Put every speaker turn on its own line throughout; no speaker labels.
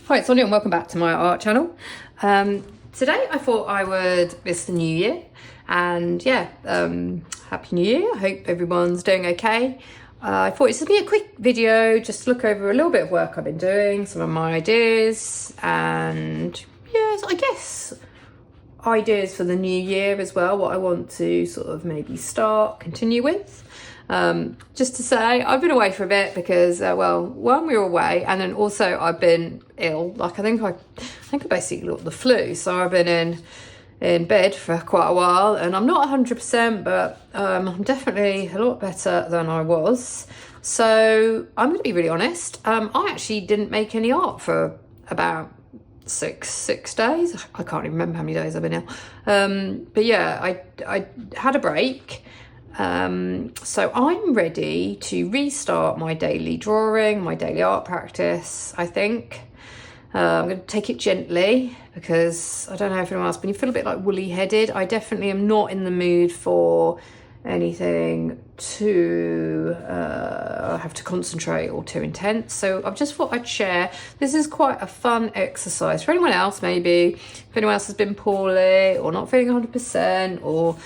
Hi, it's Sonia and welcome back to my art channel. Today I thought it's the new year and Happy New Year. I hope everyone's doing okay. I thought this would be a quick video, just to look over a little bit of work I've been doing, some of my ideas and I guess ideas for the new year as well, what I want to sort of maybe continue with. Just to say, I've been away for a bit because, one, we were away, and then also I've been ill. Like I think I basically got the flu, so I've been in bed for quite a while, and I'm not 100%, but I'm definitely a lot better than I was. So I'm going to be really honest. I actually didn't make any art for about six days. I can't even remember how many days I've been ill. But yeah, I had a break. So I'm ready to restart my daily drawing, my daily art practice, I think. I'm going to take it gently because I don't know if anyone else, but you feel a bit like woolly headed. I definitely am not in the mood for anything too have to concentrate or too intense. So I've just thought I'd share. This is quite a fun exercise for anyone else, maybe if anyone else has been poorly or not feeling 100% or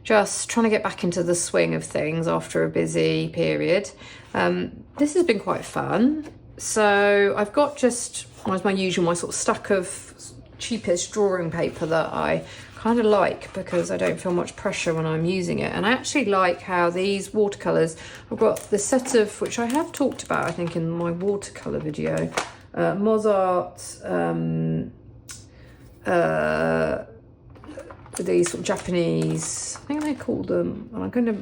just trying to get back into the swing of things after a busy period. This has been quite fun. So I've got just, as my usual, my sort of stack of cheapest drawing paper that I kind of like because I don't feel much pressure when I'm using it. And I actually like how these watercolours, I've got the set of, which I have talked about, I think, in my watercolour video, Mozart, these sort of Japanese, I think they call them, and I'm going to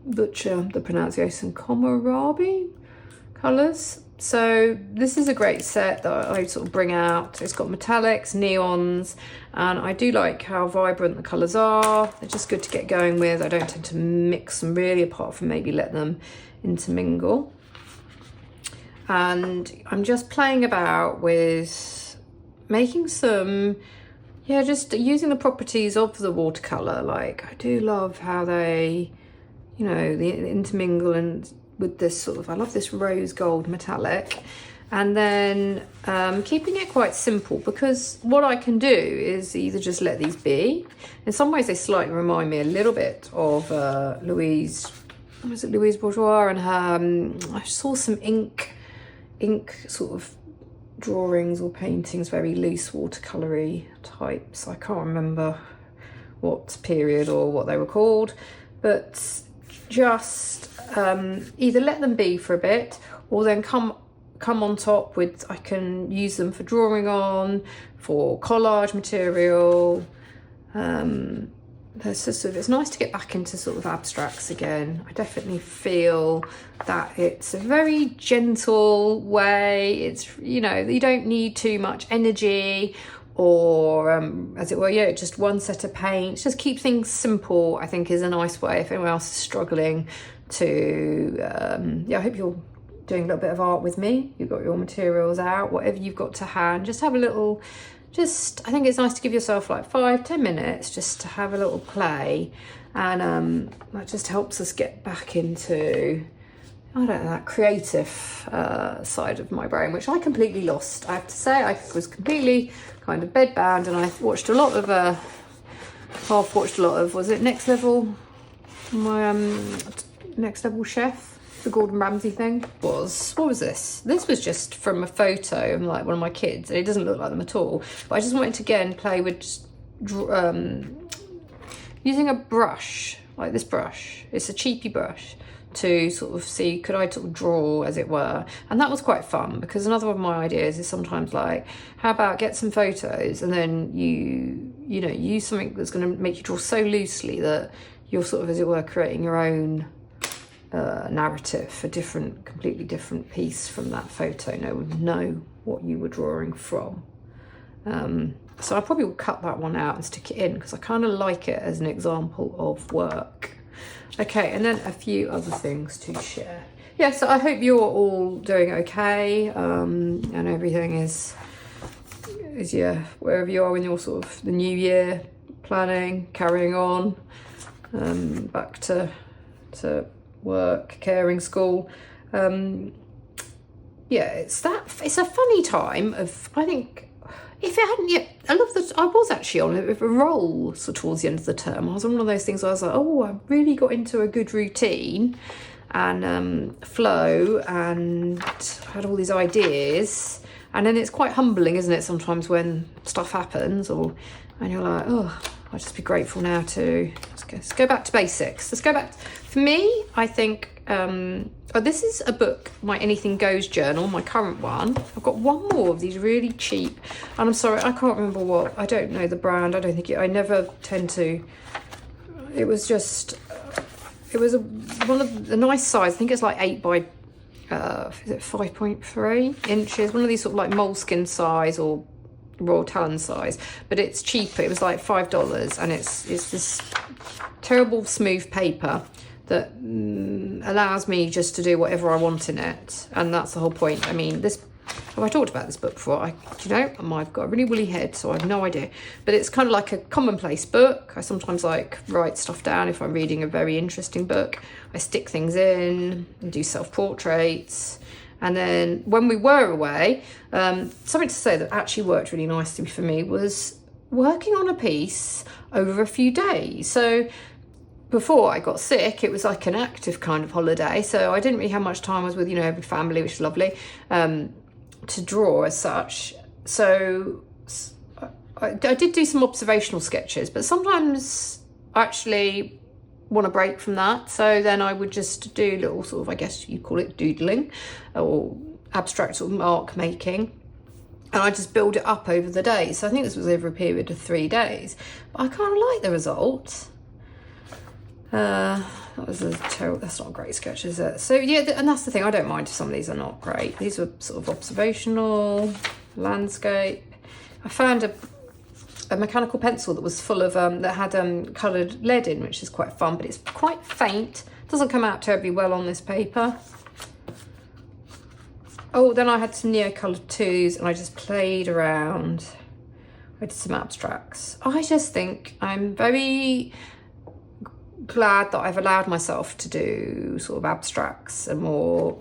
butcher the pronunciation, kohlrabi colours. So this is a great set that I sort of bring out. It's got metallics, neons, and I do like how vibrant the colours are. They're just good to get going with. I don't tend to mix them really, apart from maybe let them intermingle. And I'm just playing about with making some, just using the properties of the watercolour. Like, I do love how they, they intermingle and with this sort of, I love this rose gold metallic. And then keeping it quite simple, because what I can do is either just let these be. In some ways they slightly remind me a little bit of Louise Bourgeois and her, I saw some ink sort of drawings or paintings, very loose watercolory types. I can't remember what period or what they were called, but just either let them be for a bit or then come on top with, I can use them for drawing on, for collage material. It's nice to get back into sort of abstracts again. I definitely feel that it's a very gentle way. It's, you don't need too much energy or as it were, just one set of paints. Just keep things simple, I think, is a nice way if anyone else is struggling to, I hope you're doing a little bit of art with me. You've got your materials out, whatever you've got to hand, just have a little, I think it's nice to give yourself like 5-10 minutes just to have a little play. And that just helps us get back into, that creative side of my brain, which I completely lost. I have to say, I was completely kind of bedbound, and I watched a lot of, was it Next Level? My Next Level Chef, the Gordon Ramsay thing. What was this? This was just from a photo of like one of my kids, and it doesn't look like them at all. But I just wanted to again play with just, using a brush, like this brush. It's a cheapy brush, to sort of see, could I sort of draw, as it were. And that was quite fun, because another of my ideas is sometimes like, how about get some photos and then you use something that's going to make you draw so loosely that you're sort of, as it were, creating your own narrative, a completely different piece from that photo. No one would know what you were drawing from. So I probably will cut that one out and stick it in, because I kind of like it as an example of work. Okay, and then a few other things to share. So I hope you're all doing okay, and everything is wherever you are in your sort of the new year planning, carrying on, back to work, caring, school. yeah, it's a funny time of, I think, if it hadn't yet, I was actually on a roll so towards the end of the term. I was on one of those things where I was like, oh, I really got into a good routine and flow, and had all these ideas. And then it's quite humbling, isn't it, sometimes when stuff happens, and you're like, oh, I'll just be grateful now to, let's go back to basics. Let's go back. For me, I think, this is a book, my Anything Goes journal, my current one. I've got one more of these really cheap, and I'm sorry, I can't remember what, I don't know the brand, I never tend to, it was one of the nice size, I think it's like 8 by, is it 5.3 inches, one of these sort of like moleskin size or Royal Talon size, but it's cheaper. It was like $5, and it's this terrible smooth paper that allows me just to do whatever I want in it, and that's the whole point. I mean, have I talked about this book before? I've got a really woolly head, so I have no idea, but it's kind of like a commonplace book. I sometimes like write stuff down if I'm reading a very interesting book. I stick things in and do self-portraits. And then when we were away, something to say that actually worked really nicely for me was working on a piece over a few days. So before I got sick, it was like an active kind of holiday. So I didn't really have much time. I was with, every family, which is lovely, to draw as such. So I did do some observational sketches, but sometimes I actually want a break from that, so then I would just do little sort of, I guess you call it doodling or abstract sort of mark making, and I just build it up over the day. So I think this was over a period of 3 days, but I kind of like the result. That was that's not a great sketch, is it? So yeah, and that's the thing, I don't mind if some of these are not great. These were sort of observational, landscape. I found a mechanical pencil that was full of that had coloured lead in, which is quite fun, but it's quite faint. Doesn't come out terribly well on this paper. Oh, then I had some neo-coloured twos, and I just played around. I did some abstracts. I just think I'm very glad that I've allowed myself to do sort of abstracts and more,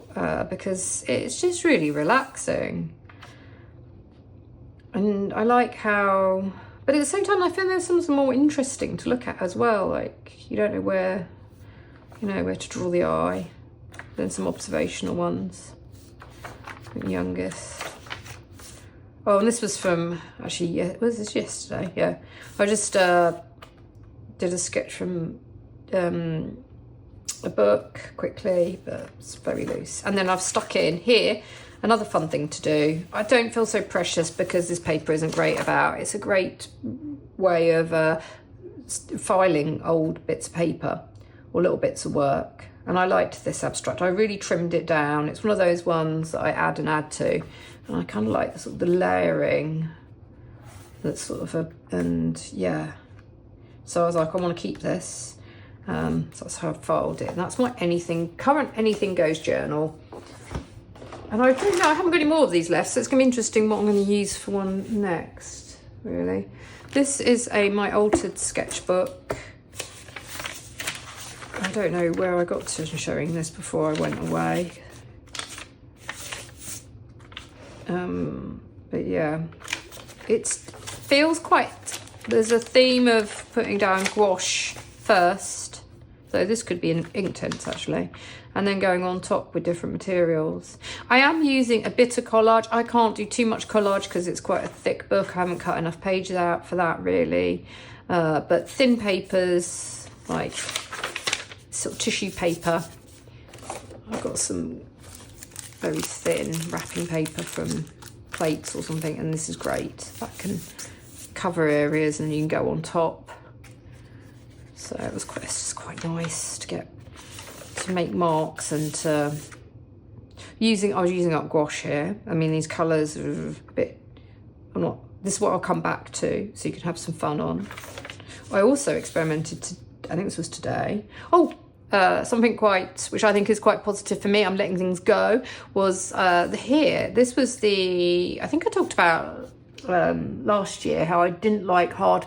because it's just really relaxing. And I like how, but at the same time, I feel there's some more interesting to look at as well. Like, you don't know where to draw the eye. Then some observational ones. Youngest. Oh, and this was from, actually, yeah, was this yesterday? Yeah. I just did a sketch from a book quickly, but it's very loose. And then I've stuck in here another fun thing to do. I don't feel so precious because this paper isn't great about. It's a great way of filing old bits of paper or little bits of work. And I liked this abstract. I really trimmed it down. It's one of those ones that I add to. And I kind of like the sort of the layering. That's sort of yeah. So I was like, I want to keep this. So that's how I filed it. And that's my current Anything Goes journal. And I don't know, I haven't got any more of these left, so it's going to be interesting what I'm going to use for one next, really. This is my altered sketchbook. I don't know where I got to showing this before I went away. But yeah, it feels quite, there's a theme of putting down gouache first. So this could be an Inktense actually. And then going on top with different materials. I am using a bit of collage. I can't do too much collage because it's quite a thick book. I haven't cut enough pages out for that really. But thin papers, like sort of tissue paper. I've got some very thin wrapping paper from plates or something, and this is great. That can cover areas and you can go on top. So it's just quite nice to make marks and I was using up gouache here. I mean, these colours are a bit, this is what I'll come back to, so you can have some fun on. I also experimented, I think this was today. Something which I think is quite positive for me, I'm letting things go, was here. This was I think I talked about last year, how I didn't like hard,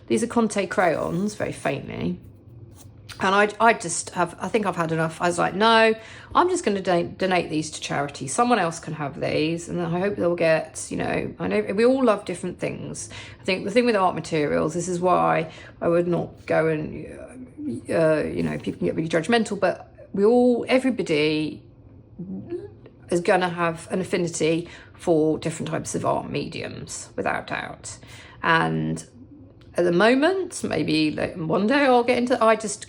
these are Conte crayons, very faintly. And I just have, I think I've had enough. I was like, no, I'm just going to donate these to charity. Someone else can have these. And I hope they'll get, you know, I know we all love different things. I think the thing with art materials, this is why I would not go and, you know, people can get really judgmental, but everybody is going to have an affinity for different types of art mediums, without doubt. And at the moment, maybe like one day I'll get into, I just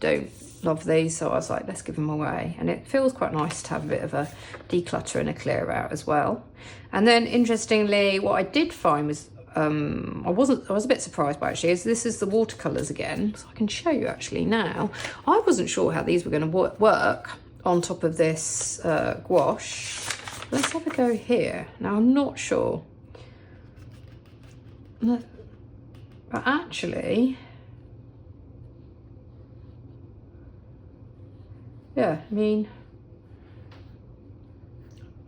don't love these. So I was like, let's give them away. And it feels quite nice to have a bit of a declutter and a clear out as well. And then interestingly, what I did find was, I was a bit surprised by actually, is this is the watercolors again. So I can show you actually now. I wasn't sure how these were going to work on top of this gouache. Let's have a go here. Now I'm not sure. But actually, yeah, I mean,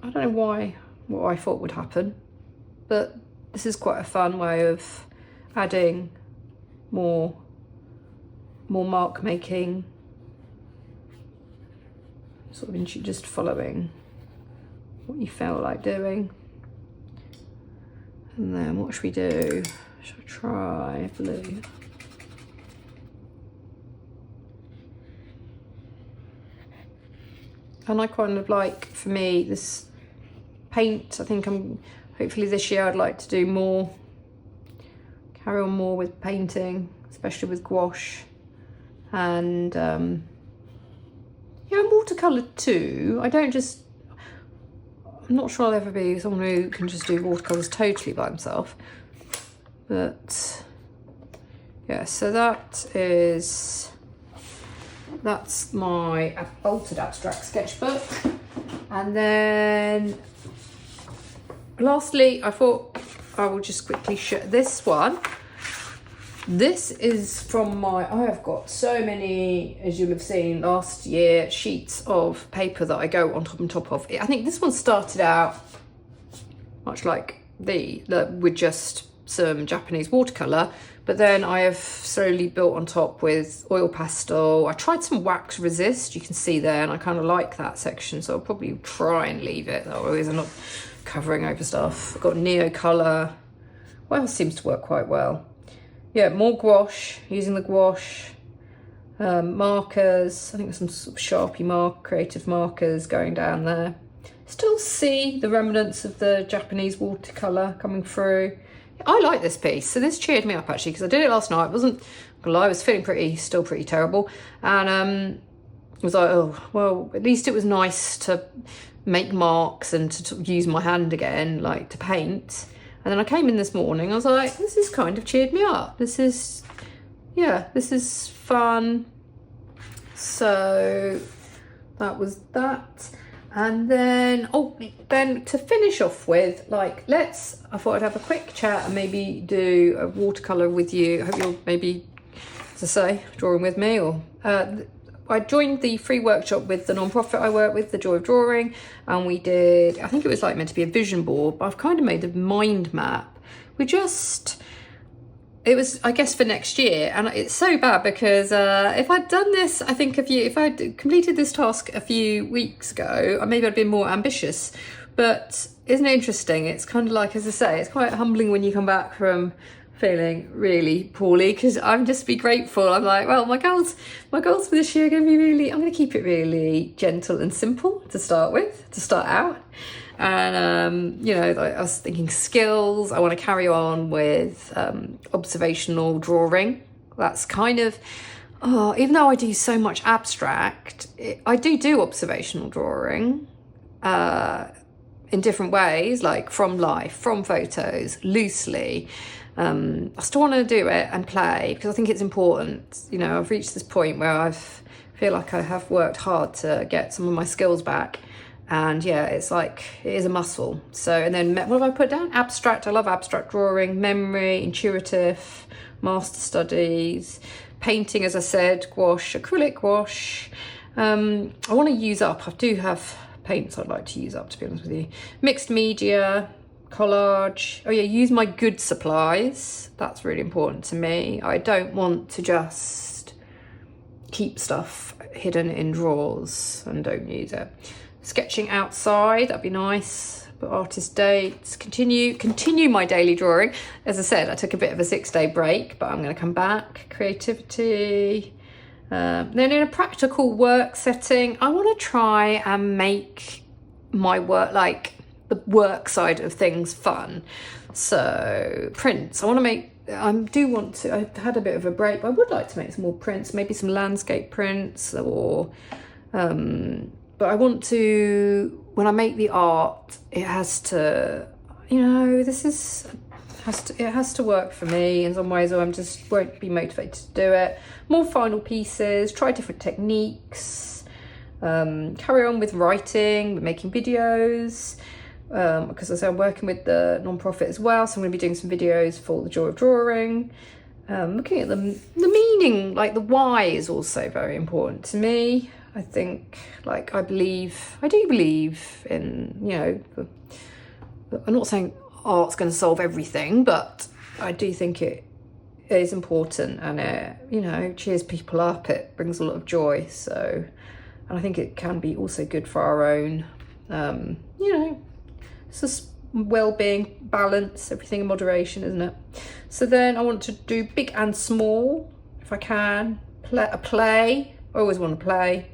I don't know what I thought would happen, but this is quite a fun way of adding more mark making, sort of just following what you feel like doing. And then what should we do? Should I try blue? And I kind of like, for me, this paint, I think hopefully this year I'd like to do more, carry on more with painting, especially with gouache. And yeah, watercolour too. I'm not sure I'll ever be someone who can just do watercolours totally by himself. But yeah, so that's my altered abstract sketchbook. And then lastly, I thought I will just quickly show this one. This is from I have got so many, as you'll have seen last year, sheets of paper that I go on top of. I think this one started out much like with just some Japanese watercolour, but then I have slowly built on top with oil pastel. I tried some wax resist, you can see there, and I kind of like that section, so I'll probably try and leave it, otherwise I'm not covering over stuff. I've got neo colour. What else seems to work quite well? Yeah, more gouache, using the gouache. Markers, I think there's some sort of Sharpie creative markers going down there. Still see the remnants of the Japanese watercolour coming through. I like this piece, so this cheered me up actually, because I did it last night. I was feeling still pretty terrible, and was like, oh well, at least it was nice to make marks and to use my hand again, like to paint. And then I came in this morning, I was like, this has kind of cheered me up. This is fun. So that was that. And then, then to finish off with, like, I thought I'd have a quick chat and maybe do a watercolour with you. I hope you'll maybe, as I say, drawing with me. Or I joined the free workshop with the non-profit I work with, The Joy of Drawing, and we did, I think it was like meant to be a vision board, but I've kind of made a mind map. It was, I guess, for next year, and it's so bad because if I'd done this, I think if I'd completed this task a few weeks ago, maybe I'd been more ambitious. But isn't it interesting? It's kind of like, as I say, it's quite humbling when you come back from feeling really poorly, because I'm just be grateful. I'm like, well, my goals for this year are going to be I'm going to keep it really gentle and simple to start out. And, you know, I was thinking skills. I want to carry on with observational drawing. That's kind of, even though I do so much abstract, I do observational drawing in different ways, like from life, from photos, loosely. I still want to do it and play because I think it's important. You know, I've reached this point where I feel like I have worked hard to get some of my skills back. And yeah, it's like, it is a muscle. So, and then what have I put down? Abstract, I love abstract drawing, memory, intuitive, master studies, painting, as I said, gouache, acrylic gouache. I want to use up, I do have paints I'd like to use up, to be honest with you. Mixed media, collage. Oh yeah, use my good supplies. That's really important to me. I don't want to just keep stuff hidden in drawers and don't use it. Sketching outside, that'd be nice. But artist dates, continue my daily drawing. As I said, I took a bit of a 6-day break, but I'm going to come back. Creativity. Then in a practical work setting, I want to try and make my work, like the work side of things, fun. So prints, I've had a bit of a break, but I would like to make some more prints, maybe some landscape prints, or but I want to, when I make the art, it has to, it has to work for me in some ways, or I just won't be motivated to do it. More final pieces, try different techniques, carry on with writing, with making videos, because as I say, I'm working with the non-profit as well, so I'm going to be doing some videos for the Joy of Drawing. Looking at the meaning, like the why, is also very important to me. I think, like, I do believe in, I'm not saying art's going to solve everything, but I do think it is important, and it, cheers people up, it brings a lot of joy. So, and I think it can be also good for our own, it's just well-being, balance, everything in moderation, isn't it? So then I want to do big and small, if I can. Play. I always want to play,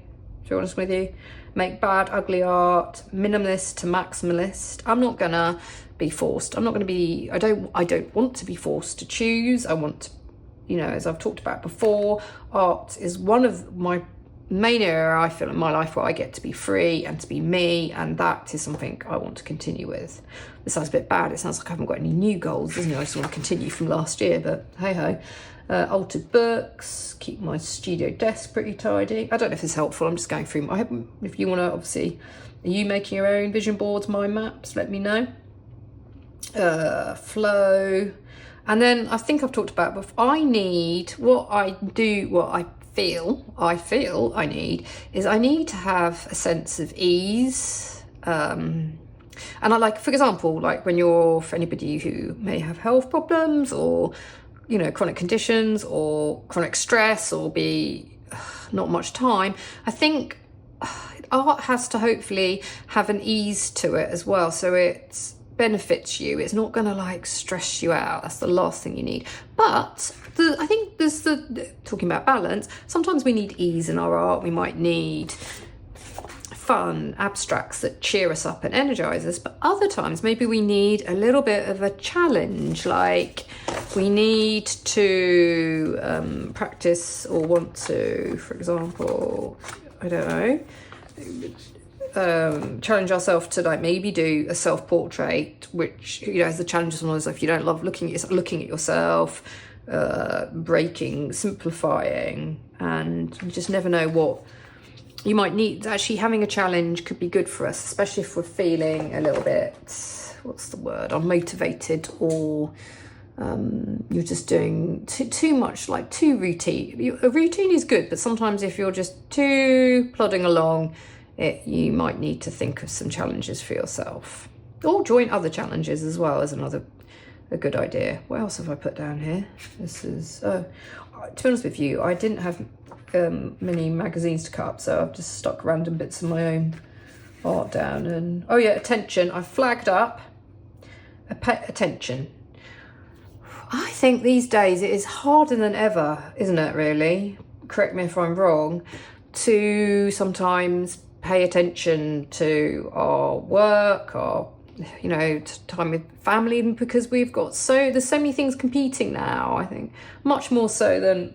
to be honest with you. Make bad, ugly art, minimalist to maximalist. I'm not gonna be forced. I don't want to be forced to choose. I want to, as I've talked about before, art is one of my main area, I feel, in my life where I get to be free and to be me, and that is something I want to continue with. This sounds a bit bad. It sounds like I haven't got any new goals, doesn't it? I just want to continue from last year, but hey ho. Altered books, keep my studio desk pretty tidy. I don't know if it's helpful. I'm just going through. If you want to, obviously, are you making your own vision boards, mind maps? Let me know. Flow. And then I think I've talked about before, I feel I need to have a sense of ease. And I like, for example, like for anybody who may have health problems, or, chronic conditions, or chronic stress, or be not much time, I think art has to hopefully have an ease to it as well. So it benefits you. It's not going to like stress you out. That's the last thing you need. But I think there's talking about balance. Sometimes we need ease in our art. We might need fun abstracts that cheer us up and energize us. But other times, maybe we need a little bit of a challenge. Like we need to practice, or want to, for example, I don't know, challenge ourselves to like maybe do a self-portrait, which has the challenges on us. If you don't love looking at yourself, breaking, simplifying, and you just never know what you might need. Actually, having a challenge could be good for us, especially if we're feeling a little bit, unmotivated, or you're just doing too much, like too routine. A routine is good, but sometimes if you're just too plodding along, you might need to think of some challenges for yourself, or join other challenges as well as a good idea. What else have I put down here? This is, to be honest with you, I didn't have many magazines to cut up, so I've just stuck random bits of my own art down. And attention, I flagged up attention. I think these days it is harder than ever, isn't it, really? Correct me if I'm wrong, to sometimes pay attention to our work, our time with family, because there's so many things competing now. I think much more so than,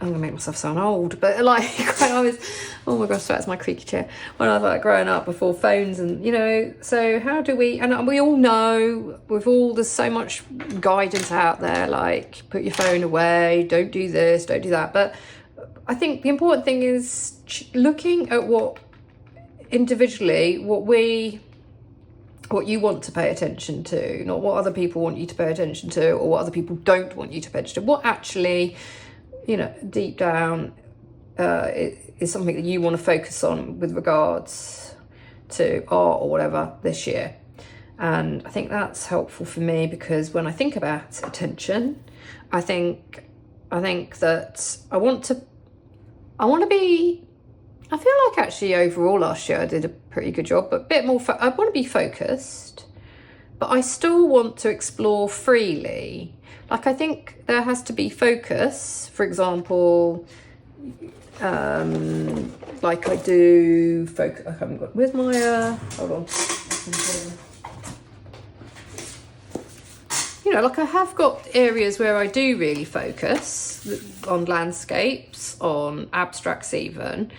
I'm gonna make myself sound old, but like when I was, oh my gosh, that's my creaky chair, when I was like growing up before phones, and so how do we, and we all know there's so much guidance out there, like put your phone away, don't do this, don't do that. But I think the important thing is looking at what individually, what you want to pay attention to, not what other people want you to pay attention to, or what other people don't want you to pay attention to. What actually, deep down is something that you want to focus on with regards to art or whatever this year. And I think that's helpful for me, because when I think about attention, I think that I want to I want to be, I feel like actually overall last year I did a pretty good job, but a bit more, I want to be focused, but I still want to explore freely. Like I think there has to be focus, for example, like I do focus, I haven't got, where's my, hold on. You know, like I have got areas where I do really focus on landscapes, on abstracts even,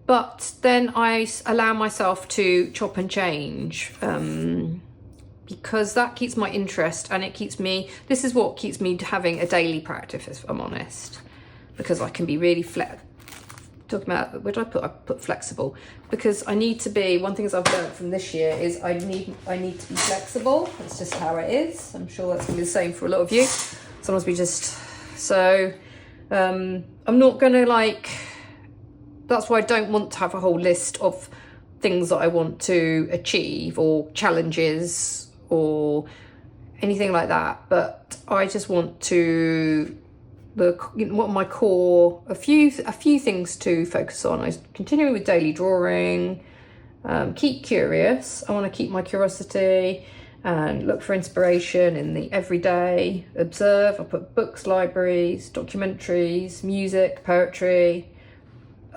but then I allow myself to chop and change because that keeps my interest and it keeps me, this is what keeps me having a daily practice, if I'm honest, because I can be really talking about, where did I put flexible, because I need to be, one thing I've learned from this year is I need to be flexible. That's just how it is. I'm sure that's gonna be the same for a lot of you. Sometimes we just, so I'm not gonna like, that's why I don't want to have a whole list of things that I want to achieve or challenges or anything like that, but I just want to, what my core, a few things to focus on. I continue with daily drawing, keep curious. I want to keep my curiosity and look for inspiration in the everyday, observe. I put books, libraries, documentaries, music, poetry.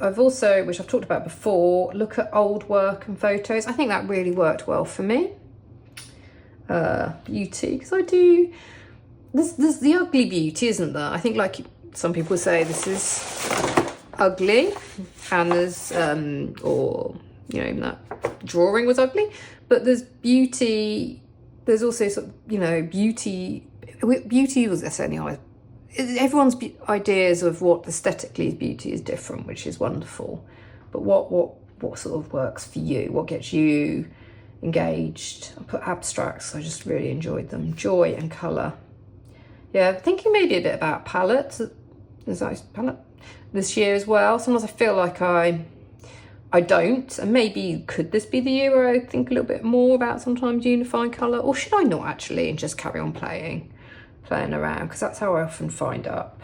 I've also, which I've talked about before, look at old work and photos. I think that really worked well for me. Beauty, because I do, there's the ugly beauty, isn't there? I think like some people say this is ugly and there's, or, you know, even that drawing was ugly, but there's beauty, there's also sort of, you know, beauty was certainly, everyone's ideas of what aesthetically is beauty is different, which is wonderful. But what sort of works for you? What gets you engaged? I put abstracts, I just really enjoyed them. Joy and colour. Yeah, thinking maybe a bit about palettes. There's a nice palette this year as well. Sometimes I feel like I don't, and maybe could this be the year where I think a little bit more about sometimes unifying colour, or should I not actually and just carry on playing around, because that's how I often find up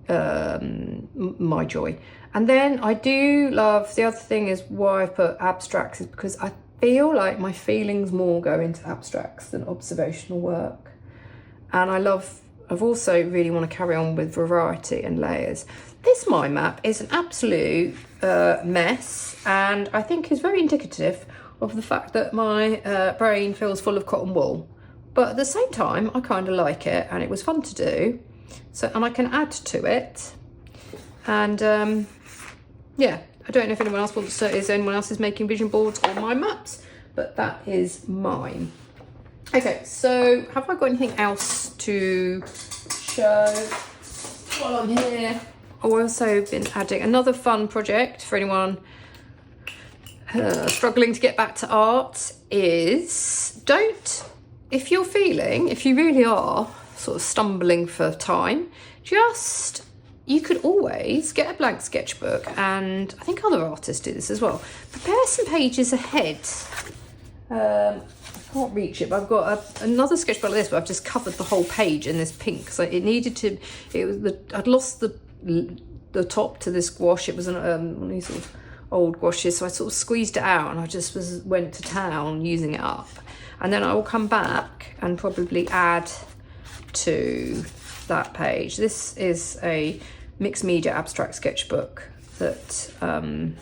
my joy. And then I do love, the other thing is why I've put abstracts is because I feel like my feelings more go into abstracts than observational work. And I've also really want to carry on with variety and layers. This mind map is an absolute mess, and I think is very indicative of the fact that my brain feels full of cotton wool. But at the same time, I kind of like it and it was fun to do. So, and I can add to it. And yeah, I don't know if anyone else wants to, is anyone else is making vision boards or mind maps, but that is mine. Okay, so have I got anything else to show while I'm here? Oh, I've also been adding another fun project for anyone struggling to get back to art is if you really are sort of stumbling for time, you could always get a blank sketchbook, and I think other artists do this as well. Prepare some pages ahead. I can't reach it, but I've got another sketchbook like this, but I've just covered the whole page in this pink. So it needed to, I'd lost the top to this gouache. It was one of these sort of old gouaches, so I sort of squeezed it out and I just went to town using it up. And then I will come back and probably add to that page. This is a mixed media abstract sketchbook that I'm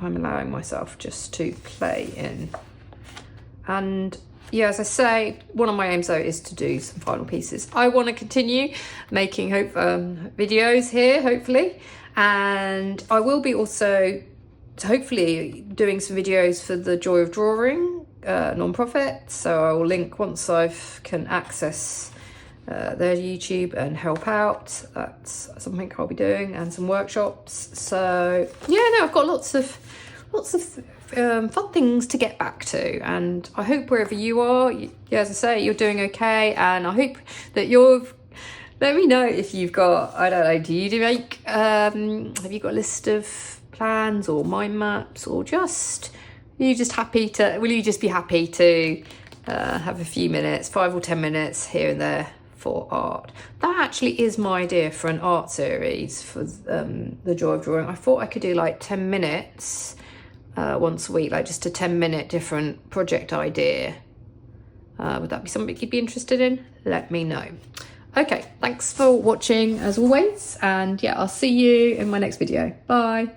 allowing myself just to play in. And yeah, as I say, one of my aims though is to do some final pieces. I want to continue making videos here, hopefully, and I will be also hopefully doing some videos for the Joy of Drawing non-profit. So I will link once I can access their YouTube and help out. That's something I'll be doing, and some workshops. So yeah, no, I've got lots of fun things to get back to, and I hope wherever you are, as I say, you're doing okay, and I hope that let me know if you've got, I don't know, have you got a list of plans or mind maps, or will you just be happy to have a few minutes, 5 or 10 minutes here and there for art. That actually is my idea for an art series for the Joy of Drawing. I thought I could do like 10 minutes once a week, like just a 10-minute different project idea. Would that be something you'd be interested in? Let me know. Okay, thanks for watching as always, and yeah, I'll see you in my next video. Bye.